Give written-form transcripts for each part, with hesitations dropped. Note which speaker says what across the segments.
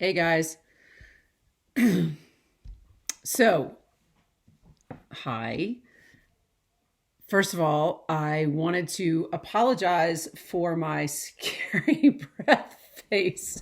Speaker 1: Hey guys. So, hi. First of all, I wanted to apologize for my scary breath face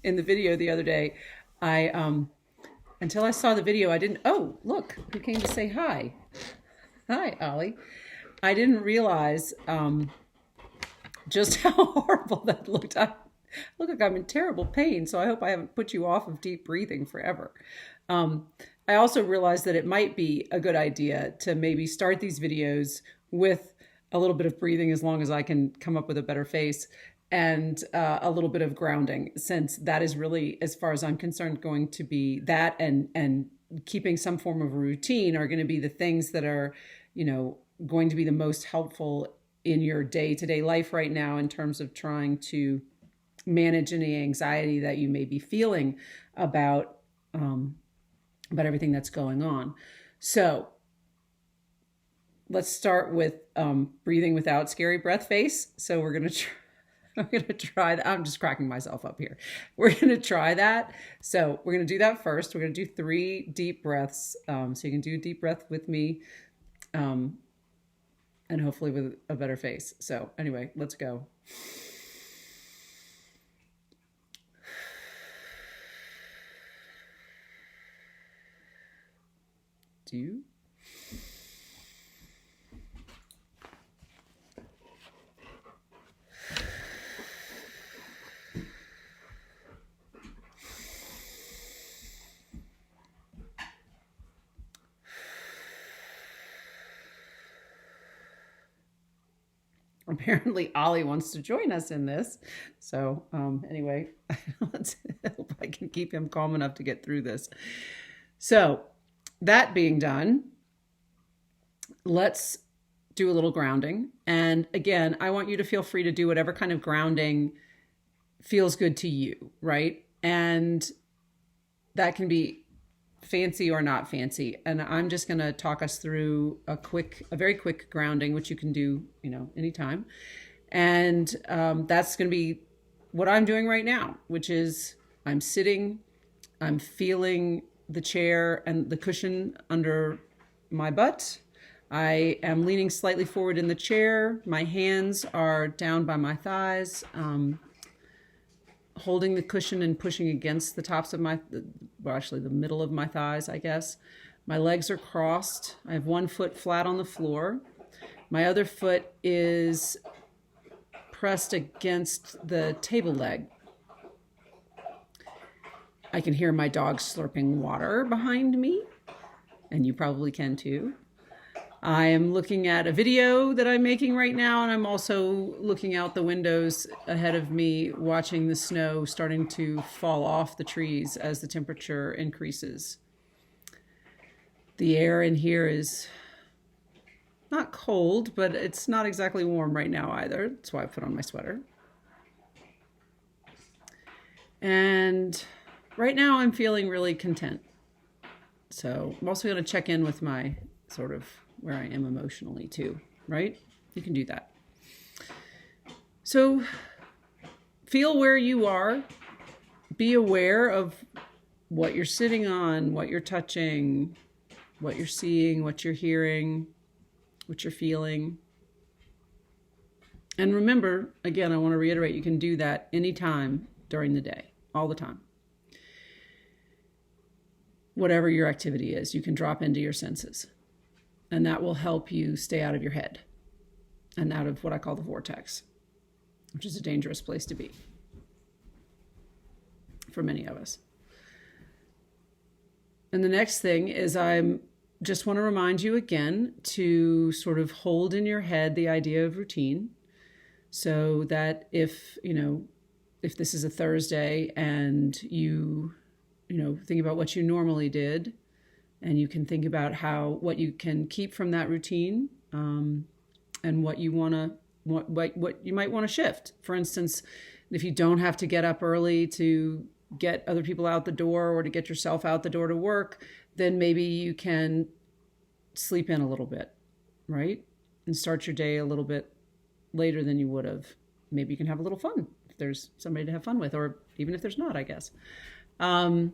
Speaker 1: in the video the other day. I until I saw the video, I didn't. Oh, look, who came to say hi? Hi, Ollie. I didn't realize just how horrible that looked. I look like I'm in terrible pain, so I hope I haven't put you off of deep breathing forever. Um, I also realized that it might be a good idea to maybe start these videos with a little bit of breathing as long as I can come up with a better face and a little bit of grounding, since that is really, as far as I'm concerned, going to be that and keeping some form of a routine are going to be the things that are, going to be the most helpful in your day-to-day life right now in terms of trying to manage any anxiety that you may be feeling about um, about everything that's going on. So let's start with breathing without scary breath face. So I'm gonna try that. I'm just cracking myself up here. We're gonna try that. So we're gonna do that first. We're gonna do 3 deep breaths. So you can do a deep breath with me, um, and hopefully with a better face. So anyway, let's go. Do apparently Ollie wants to join us in this. So anyway, let's hope I can keep him calm enough to get through this. So that being done, let's do a little grounding. And again, I want you to feel free to do whatever kind of grounding feels good to you, right? And that can be fancy or not fancy. And I'm just going to talk us through a very quick grounding, which you can do, anytime. And that's going to be what I'm doing right now, which is I'm sitting, I'm feeling the chair and the cushion under my butt. I am leaning slightly forward in the chair. My hands are down by my thighs, holding the cushion and pushing against the tops of actually the middle of my thighs, I guess. My legs are crossed. I have one foot flat on the floor. My other foot is pressed against the table leg. I can hear my dog slurping water behind me, and you probably can too. I am looking at a video that I'm making right now, and I'm also looking out the windows ahead of me, watching the snow starting to fall off the trees as the temperature increases. The air in here is not cold, but it's not exactly warm right now either. That's why I put on my sweater. And right now I'm feeling really content. So I'm also going to check in with my sort of where I am emotionally too, right? You can do that. So feel where you are. Be aware of what you're sitting on, what you're touching, what you're seeing, what you're hearing, what you're feeling. And remember, again, I want to reiterate, you can do that anytime during the day, all the time. Whatever your activity is, you can drop into your senses. And that will help you stay out of your head and out of what I call the vortex, which is a dangerous place to be for many of us. And the next thing is I'm just want to remind you again to sort of hold in your head the idea of routine, so that if this is a Thursday and you think about what you normally did, and you can think about what you can keep from that routine, and what you want to what you might want to shift. For instance, if you don't have to get up early to get other people out the door or to get yourself out the door to work, then maybe you can sleep in a little bit, right? And start your day a little bit later than you would have. Maybe you can have a little fun there's somebody to have fun with, or even if there's not, I guess. And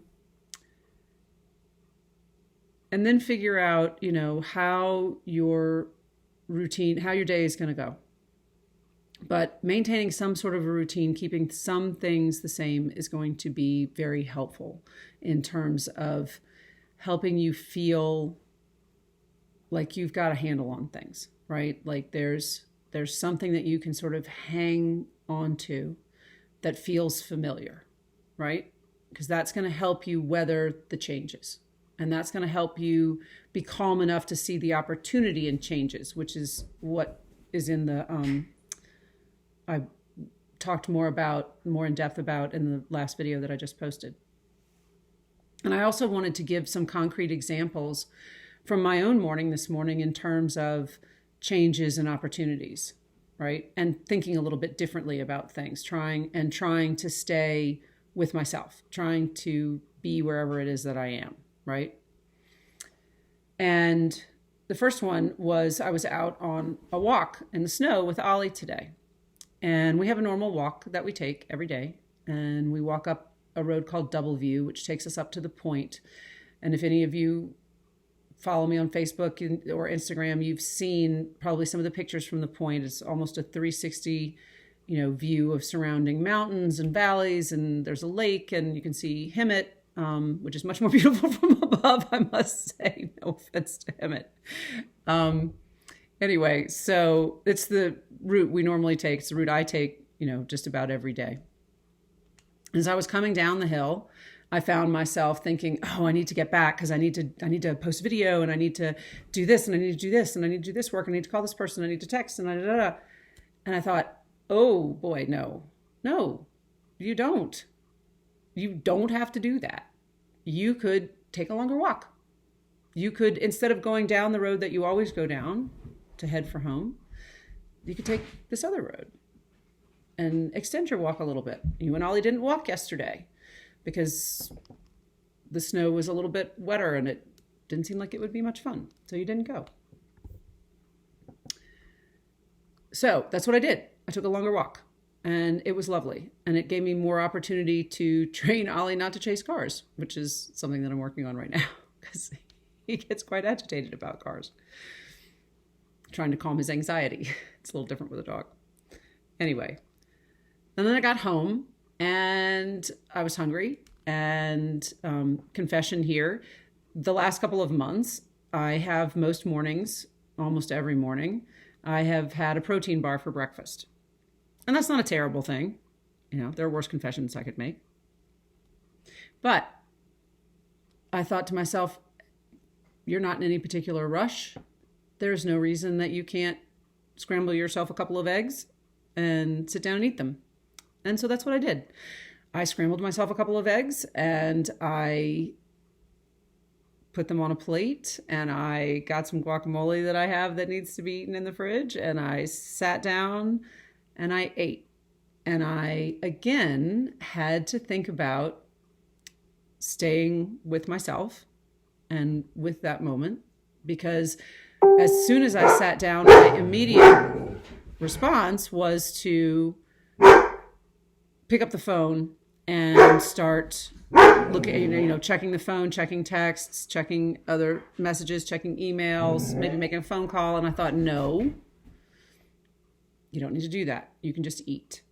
Speaker 1: then figure out, how your routine, how your day is going to go. But maintaining some sort of a routine, keeping some things the same is going to be very helpful in terms of helping you feel like you've got a handle on things, right? Like there's something that you can sort of hang on to that feels familiar, right? Because that's going to help you weather the changes. And that's going to help you be calm enough to see the opportunity in changes, which is what is in the, I talked more in depth about in the last video that I just posted. And I also wanted to give some concrete examples from my own morning this morning in terms of changes and opportunities, right? And thinking a little bit differently about things, trying to stay with myself, trying to be wherever it is that I am, right? And the first one was I was out on a walk in the snow with Ollie today. And we have a normal walk that we take every day. And we walk up a road called Double View, which takes us up to the point. And if any of you follow me on Facebook or Instagram, you've seen probably some of the pictures from the point. It's almost a 360, view of surrounding mountains and valleys, and there's a lake, and you can see Hemet, which is much more beautiful from above, I must say. No offense to Hemet. Anyway, so it's the route we normally take. It's the route I take, just about every day. As I was coming down the hill, I found myself thinking, I need to get back because I need to post video, and I need to do this, and I need to do this, and I need to do this work, and I need to call this person, I need to text, and And I thought, oh boy, no, you don't. You don't have to do that. You could take a longer walk. You could, instead of going down the road that you always go down to head for home, you could take this other road and extend your walk a little bit. You and Ollie didn't walk yesterday because the snow was a little bit wetter and it didn't seem like it would be much fun. So you didn't go. So that's what I did. I took a longer walk and it was lovely. And it gave me more opportunity to train Ollie not to chase cars, which is something that I'm working on right now because he gets quite agitated about cars. Trying to calm his anxiety. It's a little different with a dog. Anyway, and then I got home and I was hungry, and confession here, the last couple of months, I have most mornings, almost every morning, I have had a protein bar for breakfast. And that's not a terrible thing. There are worse confessions I could make. But I thought to myself, you're not in any particular rush. There's no reason that you can't scramble yourself a couple of eggs and sit down and eat them. And so that's what I did. I scrambled myself a couple of eggs and I put them on a plate, and I got some guacamole that I have that needs to be eaten in the fridge, and I sat down and I ate. And I, again, had to think about staying with myself and with that moment, because as soon as I sat down, my immediate response was to pick up the phone and start looking, checking the phone, checking texts, checking other messages, checking emails, maybe making a phone call. And I thought, no, you don't need to do that. You can just eat.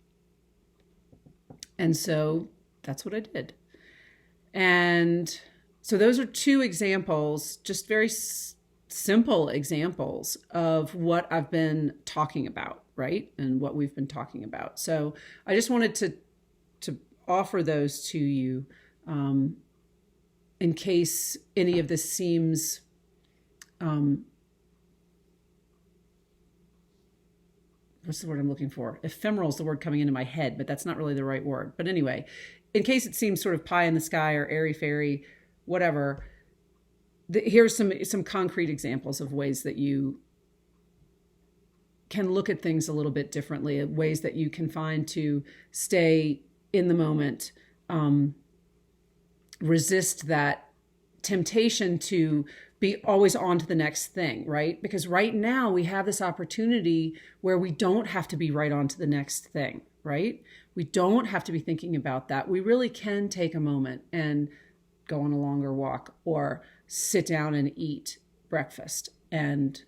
Speaker 1: And so that's what I did. And so those are two examples, just very simple examples of what I've been talking about, right? And what we've been talking about. So I just wanted to offer those to you in case any of this seems what's the word I'm looking for? Ephemeral is the word coming into my head, but that's not really the right word. But anyway, in case it seems sort of pie in the sky or airy-fairy, whatever, here's some concrete examples of ways that you can look at things a little bit differently, ways that you can find to stay in the moment, resist that temptation to be always on to the next thing, right? Because right now we have this opportunity where we don't have to be right on to the next thing, right? We don't have to be thinking about that. We really can take a moment and go on a longer walk or sit down and eat breakfast and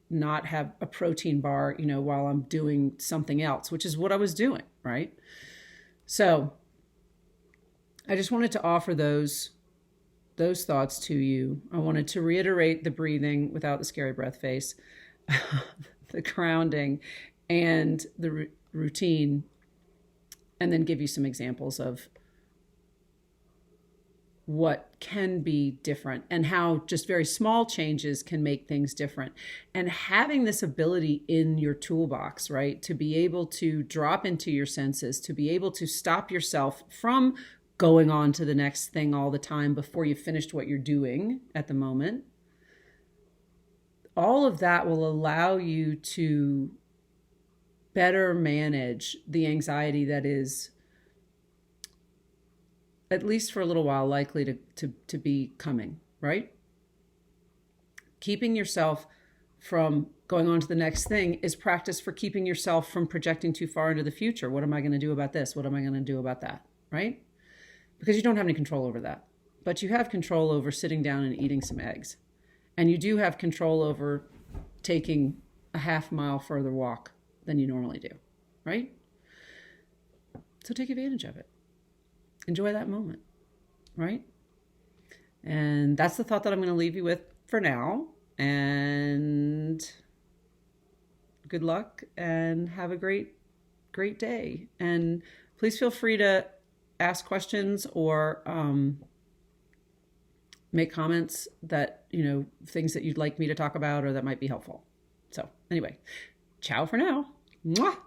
Speaker 1: not have a protein bar, while I'm doing something else, which is what I was doing, right? So I just wanted to offer those thoughts to you. I wanted to reiterate the breathing without the scary breath face, the grounding, and the routine, and then give you some examples of what can be different and how just very small changes can make things different. And having this ability in your toolbox, right, to be able to drop into your senses, to be able to stop yourself from going on to the next thing all the time before you've finished what you're doing at the moment. All of that will allow you to better manage the anxiety that is, at least for a little while, likely to be coming, right? Keeping yourself from going on to the next thing is practice for keeping yourself from projecting too far into the future. What am I going to do about this? What am I going to do about that, right? Because you don't have any control over that. But you have control over sitting down and eating some eggs. And you do have control over taking a half-mile further walk than you normally do, right? So take advantage of it. Enjoy that moment, right? And that's the thought that I'm going to leave you with for now. And good luck and have a great day. And please feel free to ask questions or make comments that, things that you'd like me to talk about or that might be helpful. So anyway, ciao for now. Mwah!